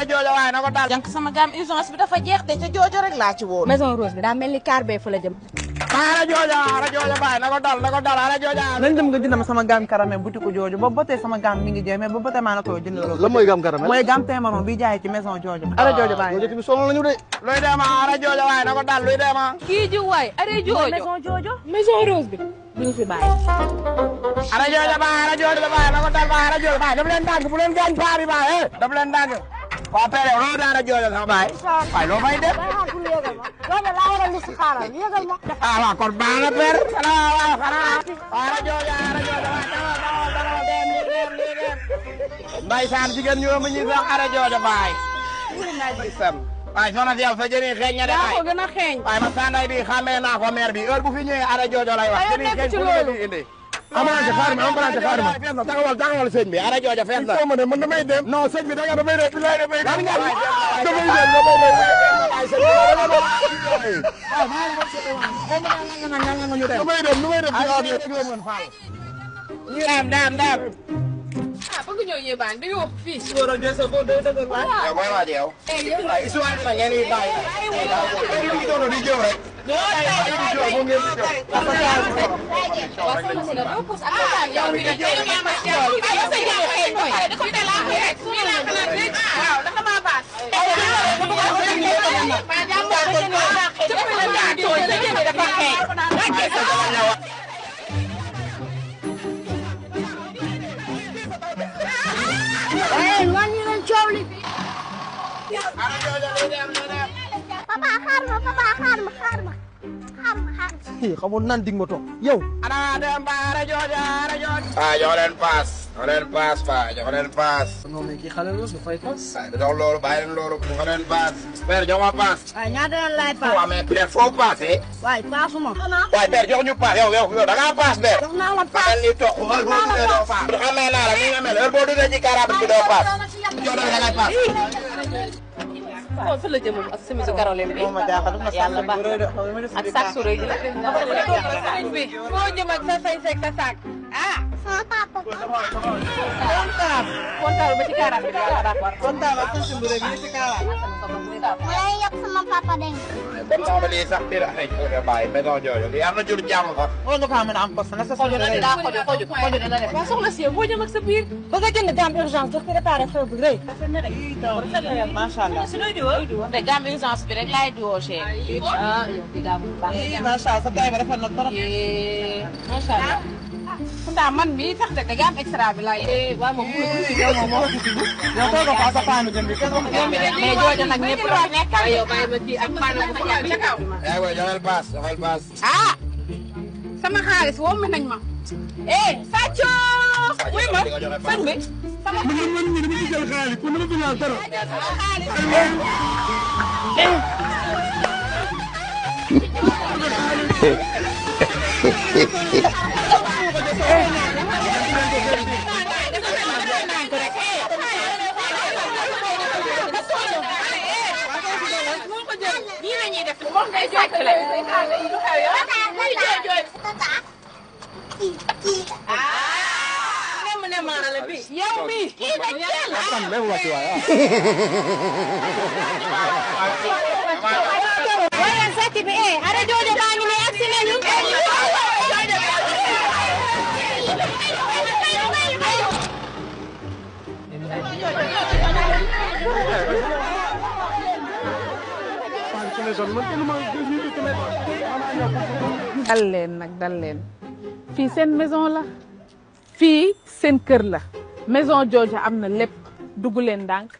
ara joojo waaye na ko dal. jànk sama gaam urgence bi dafa jeex de ca joojo rek laa ci woon. maison rose bi daa mel ni car bee fa la jëm. ara joojo baay na ko dal ara joojo. nañ dem nga jënd ma sama gaam karamel boutique jooju boobu ba tey sama gaam mi ngi jeex mais boobu ba tey maa la koy jënd loolu. lan mooy gaam karamel mooy gaam téeméron bi jaay ci maison jooju. ara joojo baay jooju bi sonal nañu de. luy dema ara joojo waaye na ko dal luy dema. kii ji waay are joojo maison joojo. maison rose bi duñu fi bàyyi. ara joojo baay na ko dal baay ara joojo baay daf leen dàgg bu leen gaañ paa bi baay daf leen dàgg. waa pere loo da ara joojo sax baay. waay loo fay def. ah waaw kon baax na pere. waaw xanaa ara joojo waay dawal dem lii dem. Ndeysaan jigéen ñoo ma ñu sax ara joojo baay. waaye soxna si yow sa jëriñ xeeñ na de daa ko gën a xeeñ. waaye ma sanday bi xamee naa ko maire bi heure bu fi ñëwee ara joojo lay wax. jëriñ xeeñ fu ñu fi indi. ambulance xaar ma fees na taxawal sëñ bi ara joojo fees na. ma ne man damay dem. non sëñ bi da nga damay dem bilaay damay dem. ah bëgg ñëw yéebaan di yóbbu fii. yow mooy waa ji yow. waaye histoire bi nag ngeen di bàyyi. di doon di jëw rek. xamoon naan dig ma toog yow. ana dem ba ara joojo. jox leen paas. jox leen paas. non mais kii xale la du fay paas. waaye dox loolu bàyyi leen loolu jox leen paas. père jox ma paas. waaw ñaata yoon laay paas. waaw mais père foo paasee. waaye paasuma. waaye père jox ñu paas yow da ngaa paas père. jox naa la paas. xamal ni toog heure boo duggee doo paas. xamee naa la ni nga mel heure boo duggee ci carab bi doo paas. jox da ngay paas. kon fa la jëmoon ak semisu Caroline bi. moom ma jaaxal ma yàlla baax ak sac su rëy la. sëñ bi foo jëm ak sa sañ seeg sa sac. ah. sama papa. kontaan ba ci kaaraat bi yàlla baax. kontaan ak suñu bu rëy bi ci kaaraat. ma lay yokk sama papa dégg nga. comme ça lii sax biir ay bàyyi maison jooju lii am na jur jàmm sax. wala nga ko mën a am poste na sa xoju na daa xoju dina def. waaw soxna si yow boo jëm ak sa biir. ba nga jënd gamme urgence daf ko réparé xew bu rëy. macha allah. te gaam urgence bi rek laay diwoo cher. ah yow di gamme bu baax. macha allah sa taay ba rafet na trop. macha allah. pourtant man mii sax de gamme extra bi laay. waaw moom yow tooga ko sa paanu jëm bi kenn wax mais jooju nag ñëpp la fi nekkal. yow bàyyi ma ci ak paanu bu jaar ca kaw. yaa ngi koy joxel paas. ah sama xaalis woo mi nañ ma. Sadio. wuy ma sëñ bi. sama xaalis man mii dama ci jël xaalis pour dama fi laal dara. yow mi kan même wàcc waay wala sàcc bi ara joojo baa ngi ne ak si nañu. dal leen fii seen maison la fii seen kër la maison jooju am na lépp dugg leen ndànk